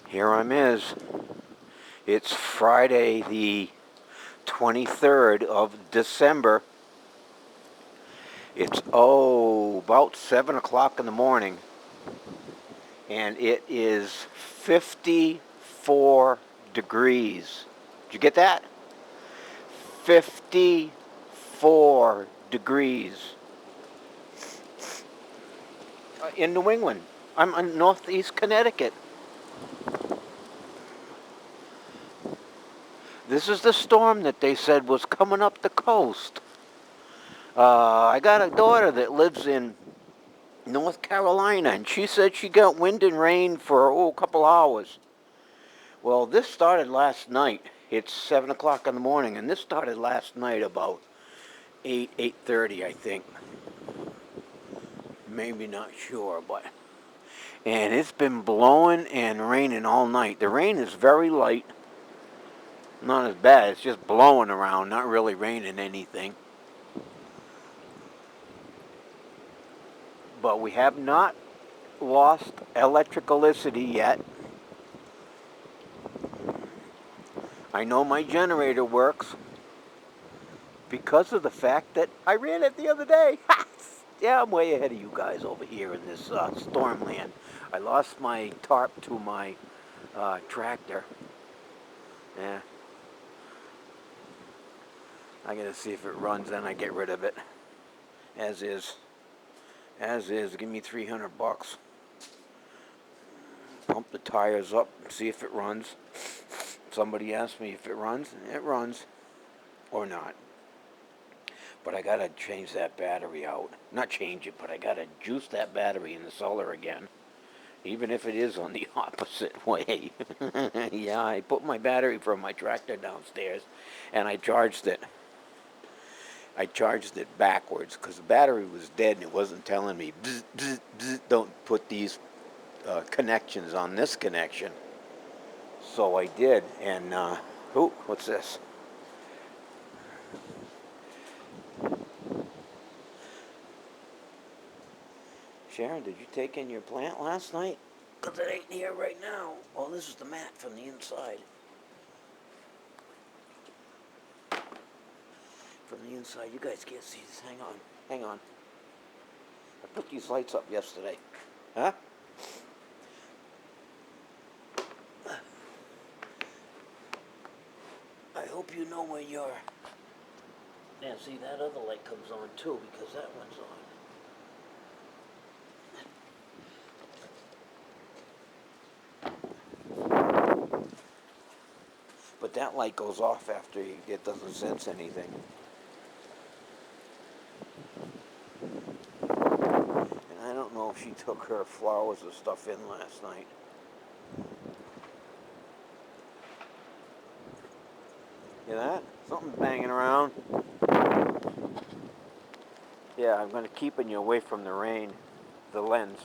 Here I'm is. It's Friday the 23rd of December. It's about 7 o'clock in the morning, and it is 54 degrees. Did you get that? 54 degrees in New England. I'm in northeast Connecticut. This is the storm that they said was coming up the coast. I got a daughter that lives in North Carolina, and she said she got wind and rain for a couple hours. Well, this started last night. It's 7 o'clock in the morning, and this started last night about 8:30, I think. Maybe not sure, but and it's been blowing and raining all night. The rain is very light, not as bad. It's just blowing around, not really raining anything. But we have not lost electricity yet. I know my generator works because of the fact that I ran it the other day. Yeah, I'm way ahead of you guys over here in this stormland. I lost my tarp to my tractor. Yeah. I gotta see if it runs, then I get rid of it. As is. As is. Give me $300. Pump the tires up, see if it runs. Somebody asked me if it runs. It runs. Or not. But I gotta change that battery out. Not change it, but I gotta juice that battery in the solar again. Even if it is on the opposite way. Yeah, I put my battery from my tractor downstairs and I charged it. I charged it backwards because the battery was dead and it wasn't telling me, bzz, bzz, bzz, don't put these connections on this connection. So I did, and, what's this? Sharon, did you take in your plant last night? Because it ain't here right now. Oh, this is the mat from the inside. From the inside, you guys can't see this. Hang on, hang on. I put these lights up yesterday. Huh? I hope you know where you're. Yeah, see, that other light comes on too because that one's on. But that light goes off after it doesn't sense anything. And I don't know if she took her flowers or stuff in last night. Hear that? Something's banging around. Yeah, I'm going to keep you away from the rain, the lens.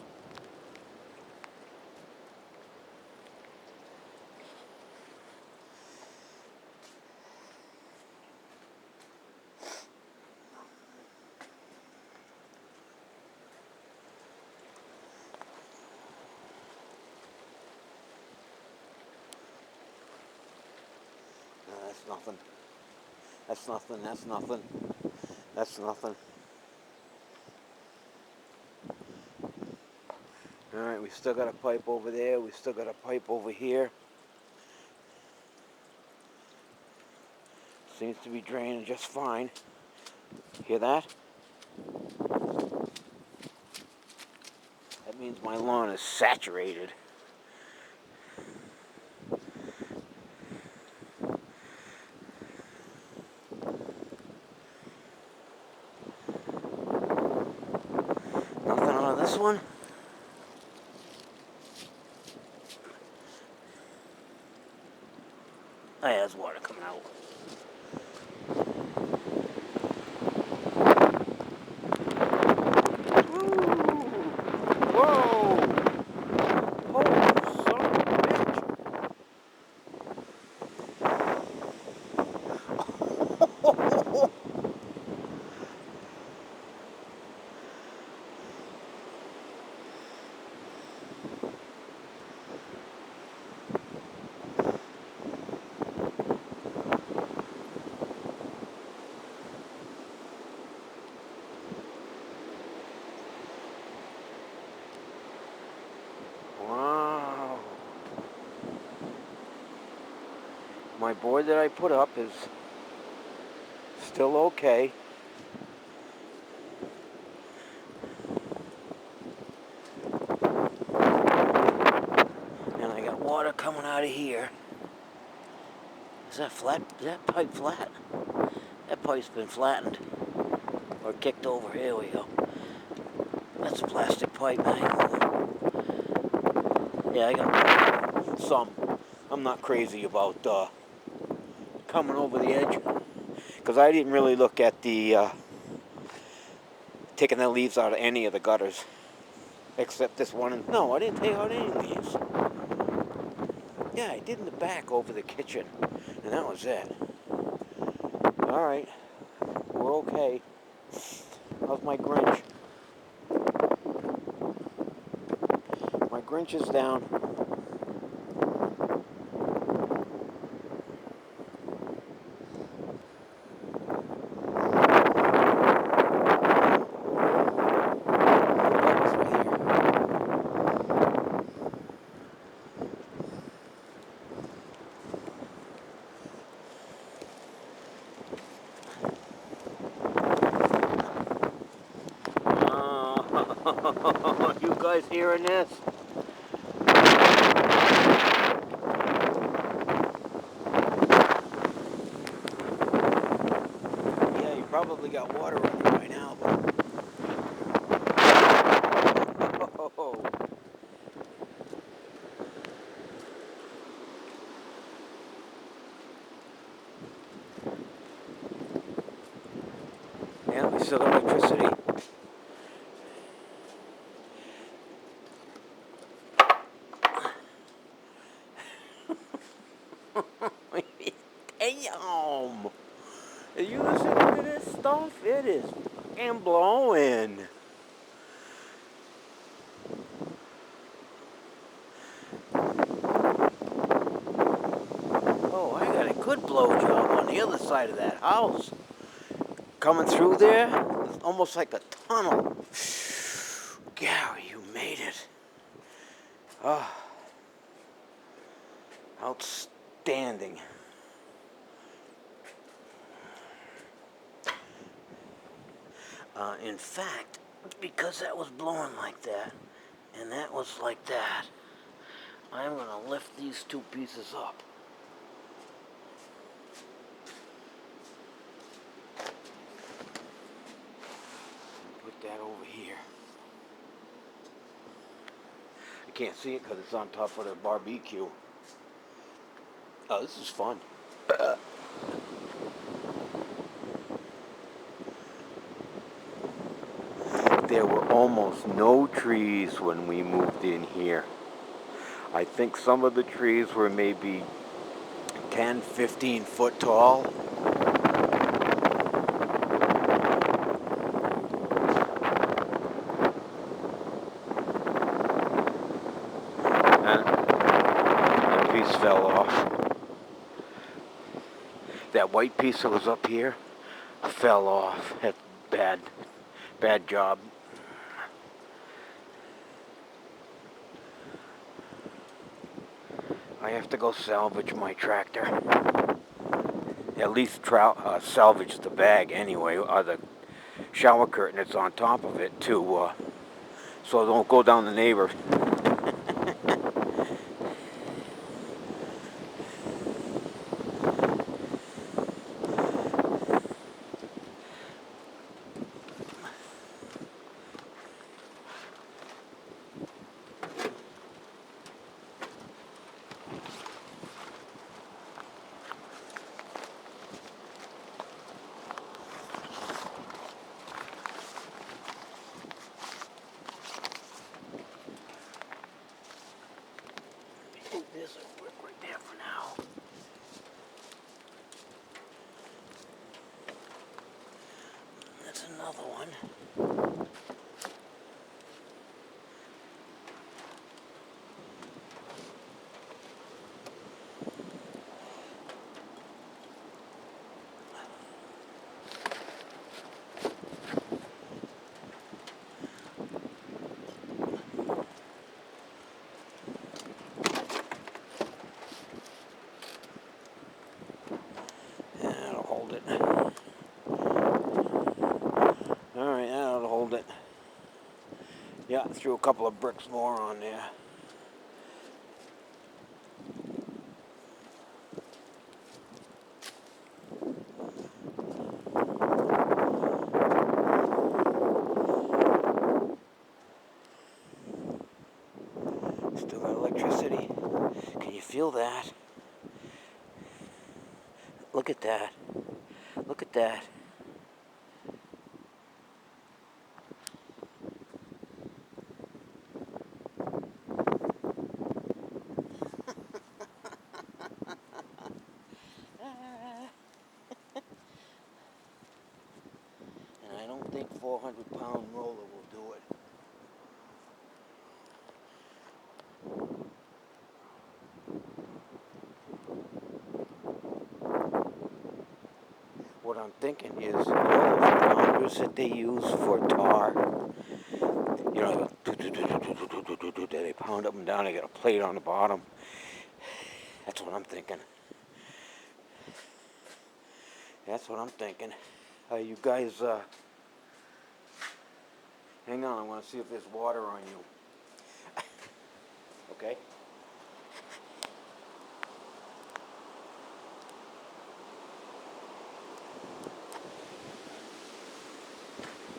No, that's nothing. That's nothing. That's nothing. That's nothing. All right, we still got a pipe over there. We still got a pipe over here. Seems to be draining just fine. Hear that? That means my lawn is saturated. Nothing on this one? Oh, yeah, there's water coming out. Whoa! Oh, son of a bitch! my board that I put up is still okay. And I got water coming out of here. Is that flat? Is that pipe flat? That pipe's been flattened or kicked over. Here we go. That's a plastic pipe. Yeah, I got some. I'm not crazy about coming over the edge because I didn't really look at the taking the leaves out of any of the gutters except this one. No, I didn't take out any leaves. Yeah, I did in the back over the kitchen, and that was it. All right, we're okay. How's my Grinch? My Grinch is down. You guys hearing this? Yeah, you probably got water on you by now. Oh. Yeah, we still got electricity. Damn! Are you listening to this stuff? It is fucking blowing. Oh, I got a good blow job on the other side of that house. Coming through there, it's almost like a tunnel. Gary, you made it. Oh, outstanding. In fact, because that was blowing like that, and that was like that, I'm going to lift these two pieces up. Put that over here. I can't see it because it's on top of the barbecue. Oh, this is fun. There were almost no trees when we moved in here. I think some of the trees were maybe 10, 15 foot tall. That piece fell off. That white piece that was up here fell off. That's bad job. I have to go salvage my tractor. At least salvage the bag anyway, or the shower curtain that's on top of it too, so it don't go down the neighbor. There's a brick right there for now. That's another one. Yeah, threw a couple of bricks more on there. Still got electricity. Can you feel that? Look at that. Look at that. And I don't think 400-pound roller will do it. What I'm thinking is, you know those pounders that they use for tar? You know, they pound up and down, they got a plate on the bottom. That's what I'm thinking. That's what I'm thinking. You guys, hang on, I want to see if there's water on you. Okay?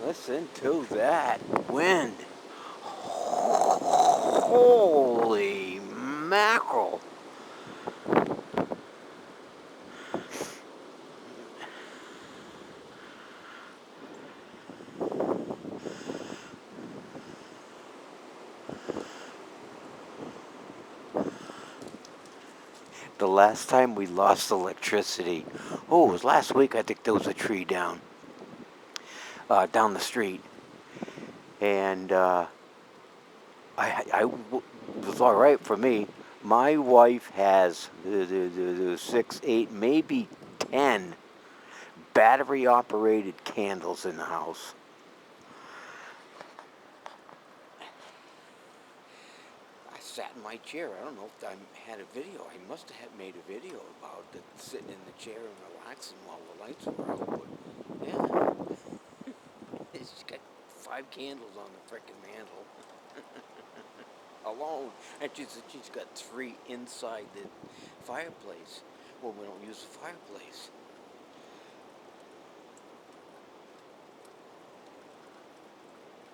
Listen to that wind. Holy mackerel. The last time we lost electricity, oh, it was last week. I think there was a tree down the street. And it was all right for me. My wife has the 6, 8, maybe 10 battery operated candles in the house. I sat in my chair. I don't know if I had a video. I must have made a video about it, sitting in the chair and relaxing while the lights were out. But yeah, she's got 5 candles on the frickin' mantle alone, and she's got 3 inside the fireplace. Well, we don't use the fireplace.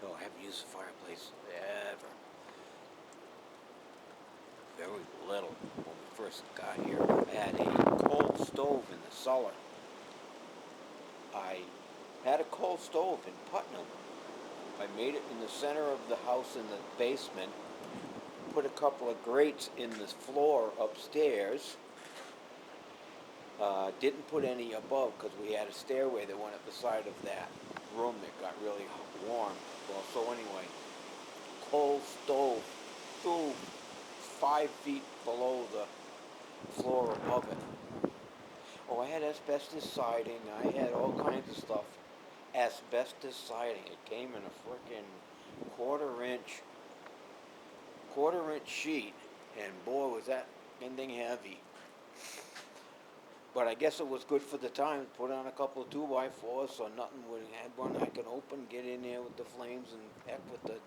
No, I haven't used the fireplace ever. Very little. When we first got here, I had a coal stove in the cellar. I had a coal stove in Putnam. I made it in the center of the house in the basement, put a couple of grates in the floor upstairs. Didn't put any above because we had a stairway that went up the side of that room that got really warm. Well, so anyway, coal stove, 5 feet below the floor above it. Oh, I had asbestos siding. I had all kinds of stuff. Asbestos siding. It came in a frickin' quarter-inch sheet, and boy, was that thing heavy. But I guess it was good for the time. Put on a couple of 2x4s so nothing would have one I could open, get in there with the flames, and heck with the.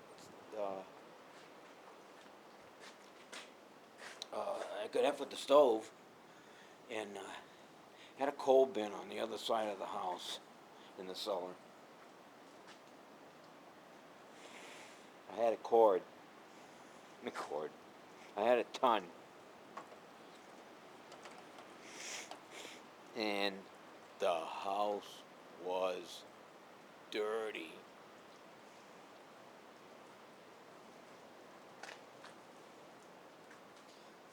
I could F with the stove, and had a coal bin on the other side of the house in the cellar. I had I had a ton. And the house was dirty.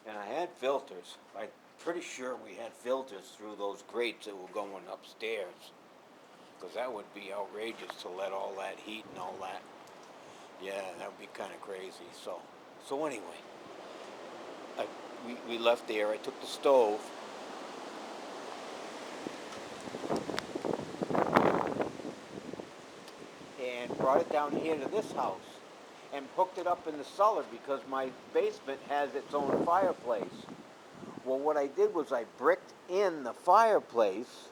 And I had filters. I'm pretty sure we had filters through those grates that were going upstairs. Because that would be outrageous to let all that heat and all that. Yeah, that would be kind of crazy. So anyway, we left there. I took the stove. And brought it down here to this house. And hooked it up in the cellar because my basement has its own fireplace. Well, what I did was I bricked in the fireplace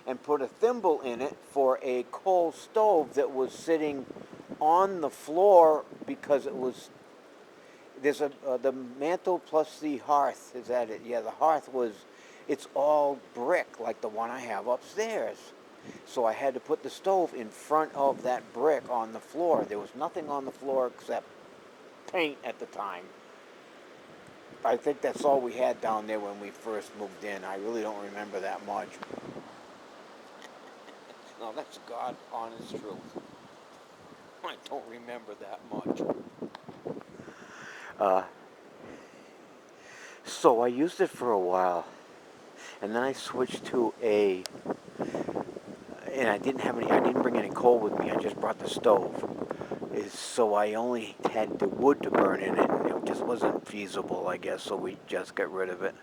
and put a thimble in it for a coal stove that was sitting on the floor because it was there's the mantle plus the hearth. Is that it? Yeah, the hearth was. It's all brick like the one I have upstairs. So I had to put the stove in front of that brick on the floor. There was nothing on the floor except paint at the time. I think that's all we had down there when we first moved in. I really don't remember that much. No, that's God honest truth. I don't remember that much. Uh, so I used it for a while, and then I switched to and I didn't have any. I didn't bring any coal with me. I just brought the stove. So I only had the wood to burn in it, and it just wasn't feasible, I guess. So we just got rid of it,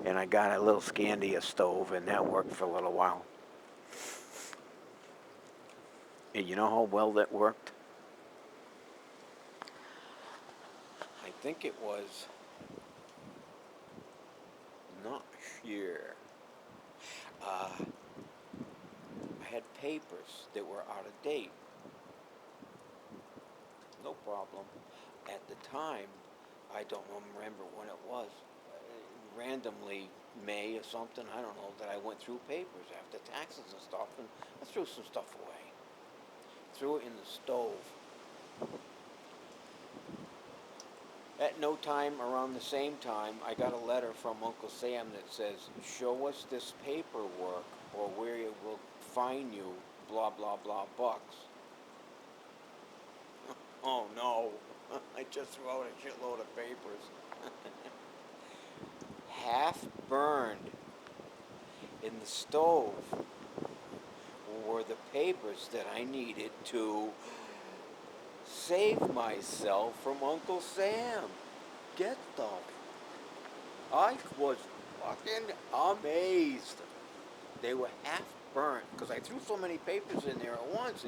and I got a little Scandia stove, and that worked for a little while. And you know how well that worked? I think it was not here. I had papers that were out of date. No problem. At the time, I don't remember when it was. Randomly, May or something, I don't know, that I went through papers after taxes and stuff, and I threw some stuff away. Threw it in the stove. At no time around the same time, I got a letter from Uncle Sam that says, show us this paperwork or we will fine you, blah, blah, blah, bucks. Oh no, I just threw out a shitload of papers. Half burned in the stove were the papers that I needed to save myself from Uncle Sam. Get them. I was fucking amazed. They were half burnt because I threw so many papers in there at once.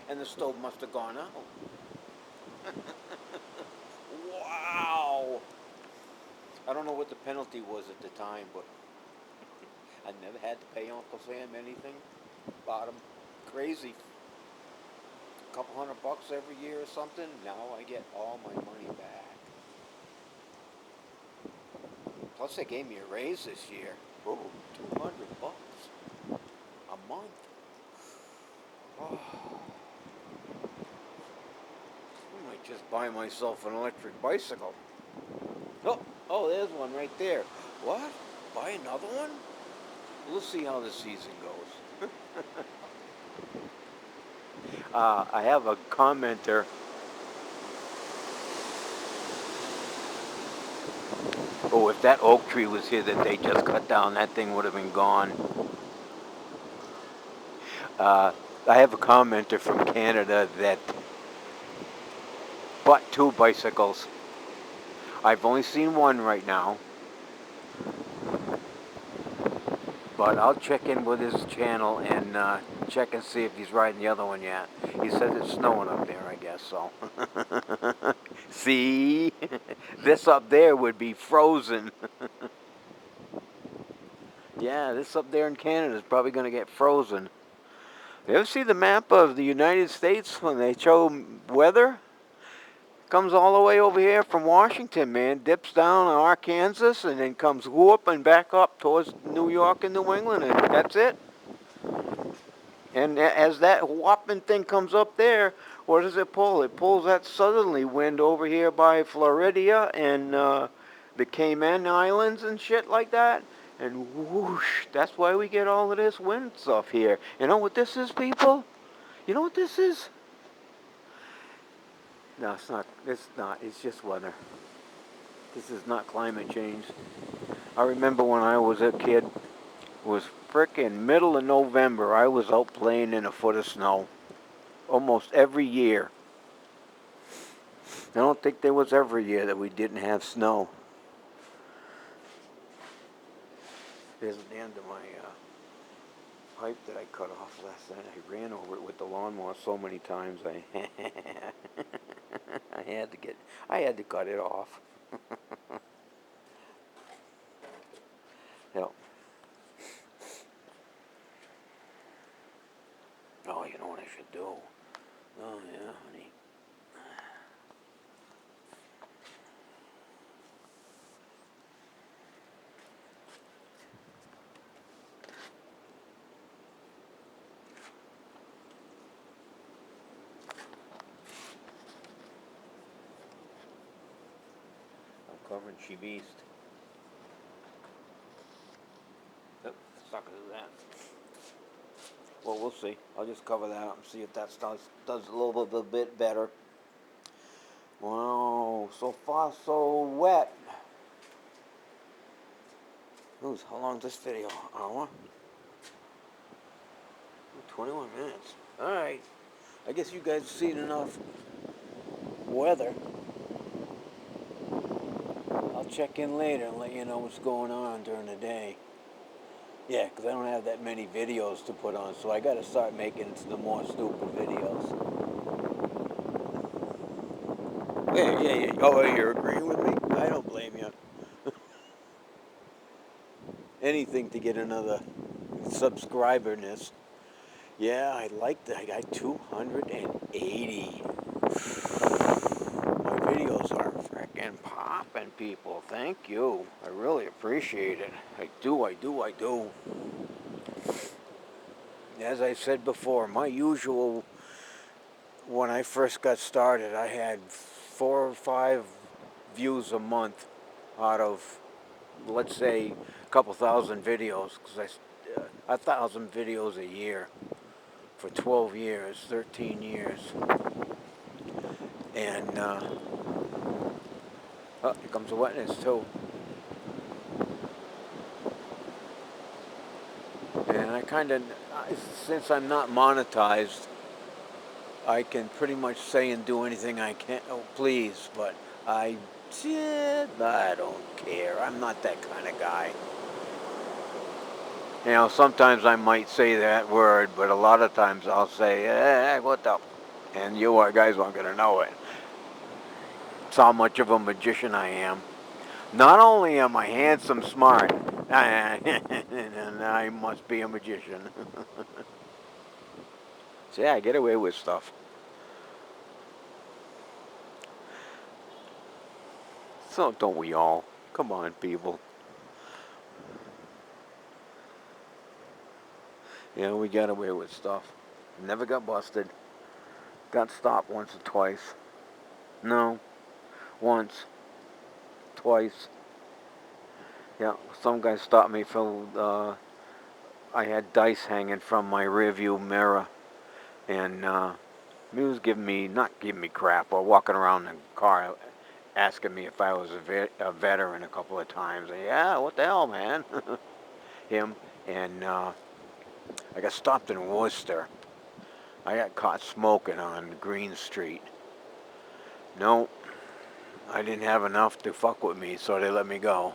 And the stove must have gone out. Wow. I don't know what the penalty was at the time, but I never had to pay Uncle Sam anything. Bought him crazy. A couple $100 every year or something. Now I get all my money back. Plus they gave me a raise this year. Oh, $200 a month. Oh. I might just buy myself an electric bicycle. Oh, there's one right there. What? Buy another one? We'll see how the season goes. I have a commenter. Oh, if that oak tree was here that they just cut down, that thing would have been gone. I have a commenter from Canada that bought 2 bicycles. I've only seen one right now, but I'll check in with his channel and check and see if he's riding the other one yet. He says it's snowing up there, I guess, so. See? This up there would be frozen. Yeah, this up there in Canada is probably going to get frozen. You ever see the map of the United States when they show weather? Comes all the way over here from Washington, man. Dips down in Arkansas and then comes whoop and back up towards New York and New England, and that's it. And as that whopping thing comes up there, what does it pull? It pulls that southerly wind over here by Florida and the Cayman Islands and shit like that. And whoosh, that's why we get all of this wind stuff here. You know what this is, people? You know what this is? No, it's not. It's not. It's just weather. This is not climate change. I remember when I was a kid, it was frickin' middle of November. I was out playing in a foot of snow almost every year. I don't think there was ever a year that we didn't have snow. There's the end of my pipe that I cut off last night. I ran over it with the lawnmower so many times. I had to cut it off. Yep. Oh, you know what I should do? Oh yeah, covering She Beast. Oh, it's not gonna do that. Well, we'll see. I'll just cover that up and see if that does a little bit better. Wow, so far so wet. Ooh, how long is this video? Hour? 21 minutes. Alright. I guess you guys have seen enough weather. I'll check in later and let you know what's going on during the day. Yeah, because I don't have that many videos to put on, so I got to start making the more stupid videos. Yeah. Oh, you're agreeing with me? I don't blame you. Anything to get another subscriberness. Yeah, I like that. I got 280. My videos are frickin' popping, people. Thank you. I really appreciate it. I do. As I said before, my usual, when I first got started, I had 4 or 5 views a month out of, let's say, a couple thousand videos, because 1,000 videos a year for 12 years, 13 years. And, oh, here comes a wetness too. And I kind of, since I'm not monetized, I can pretty much say and do anything I can, please, but I don't care. I'm not that kind of guy. You know, sometimes I might say that word, but a lot of times I'll say, hey, what the? And you guys aren't going to know it. It's how much of a magician I am. Not only am I handsome, smart, and I must be a magician. So yeah, I get away with stuff. So don't we all? Come on, people. Yeah, we got away with stuff. Never got busted. Got stopped once or twice. No, once, twice. Yeah, some guy stopped me for, I had dice hanging from my rearview mirror. And he was not giving me crap, or walking around the car asking me if I was a veteran a couple of times. And, yeah, what the hell, man? Him. And I got stopped in Worcester. I got caught smoking on Green Street. No, I didn't have enough to fuck with me, so they let me go.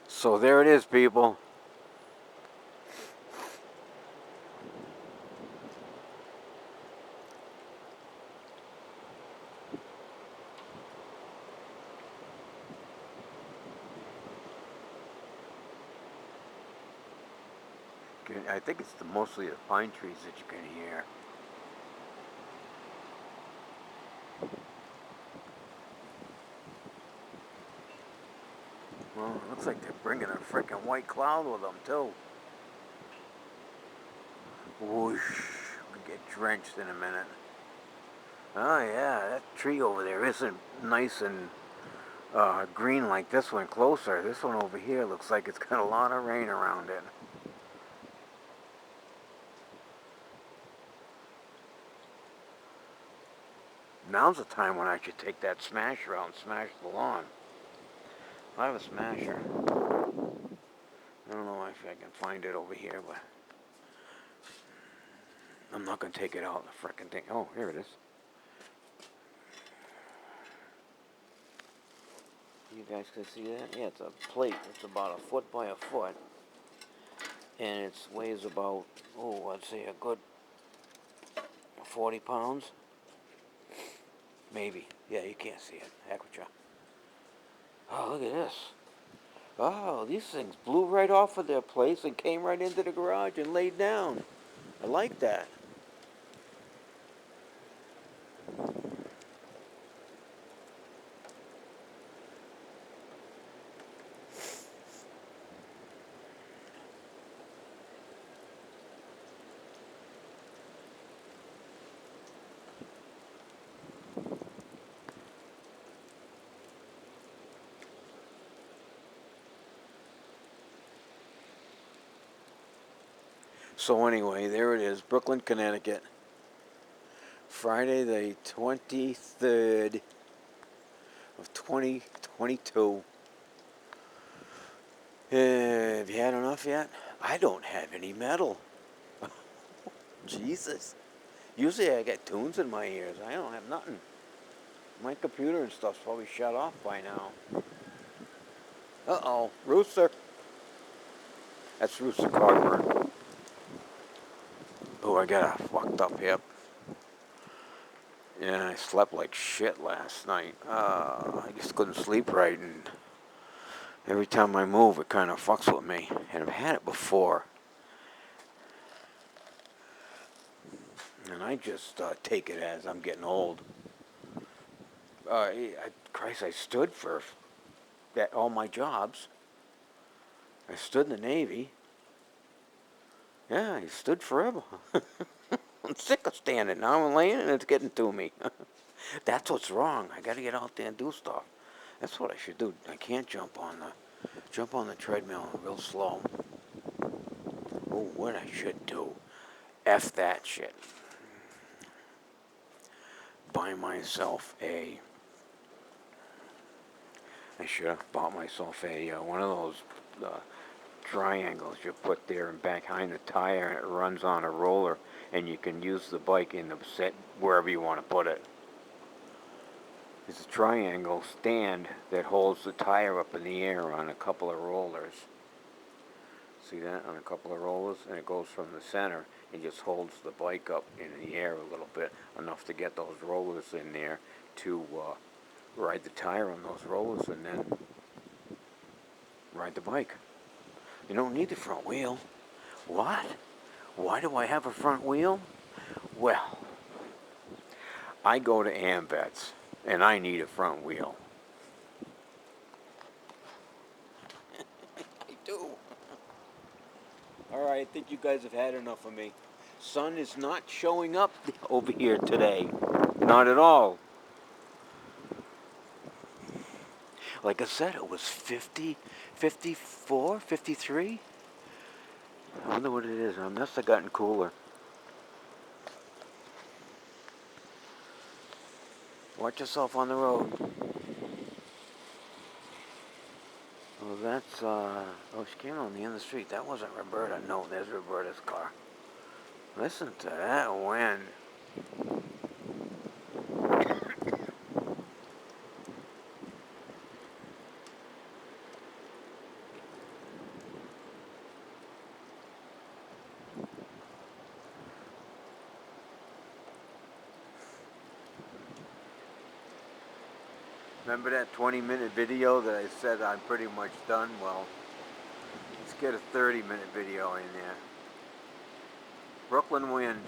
So there it is, people. I think it's mostly the pine trees that you can hear. Well, it looks like they're bringing a freaking white cloud with them, too. Whoosh. We get drenched in a minute. Oh, yeah, that tree over there isn't nice and green like this one closer. This one over here looks like it's got a lot of rain around it. Now's the time when I should take that smasher out and smash the lawn. I have a smasher. I don't know if I can find it over here, but I'm not going to take it out, the frickin' thing. Oh, here it is. You guys can see that? Yeah, it's a plate. It's about 1 foot by 1 foot. And it weighs about, I'd say a good 40 pounds. Maybe. Yeah, you can't see it. Heck with you. Oh, look at this. Oh, these things blew right off of their place and came right into the garage and laid down. I like that. So anyway, there it is, Brooklyn, Connecticut. Friday the 23rd of 2022. Have you had enough yet? I don't have any metal. Jesus. Usually I get tunes in my ears. I don't have nothing. My computer and stuff's probably shut off by now. Uh-oh, Rooster. That's Rooster Carver. Oh, I got a fucked up hip. Yeah, I slept like shit last night. I just couldn't sleep right, and every time I move, it kind of fucks with me. And I've had it before. And I just take it as I'm getting old. Christ, I stood for all my jobs. I stood in the Navy. Yeah, I stood forever. I'm sick of standing. Now I'm laying and it's getting to me. That's what's wrong. I got to get out there and do stuff. That's what I should do. I can't jump on the treadmill real slow. Oh, what I should do. F that shit. Buy myself I should have bought myself one of those triangles you put there and behind the tire, and it runs on a roller, and you can use the bike in the set wherever you want to put it. It's a triangle stand that holds the tire up in the air on a couple of rollers. See that? On a couple of rollers, and it goes from the center and just holds the bike up in the air a little bit, enough to get those rollers in there to ride the tire on those rollers and then ride the bike. You don't need the front wheel. What? Why do I have a front wheel? Well, I go to Ambets and I need a front wheel. I do. All right, I think you guys have had enough of me. Sun is not showing up over here today. Not at all. Like I said, it was 50, 54, 53. I wonder what it is. I must have gotten cooler. Watch yourself on the road. Well, that's, she came on the end of the street. That wasn't Roberta. No, there's Roberta's car. Listen to that wind. Remember that 20-minute video that I said I'm pretty much done? Well, let's get a 30-minute video in there. Brooklyn wind.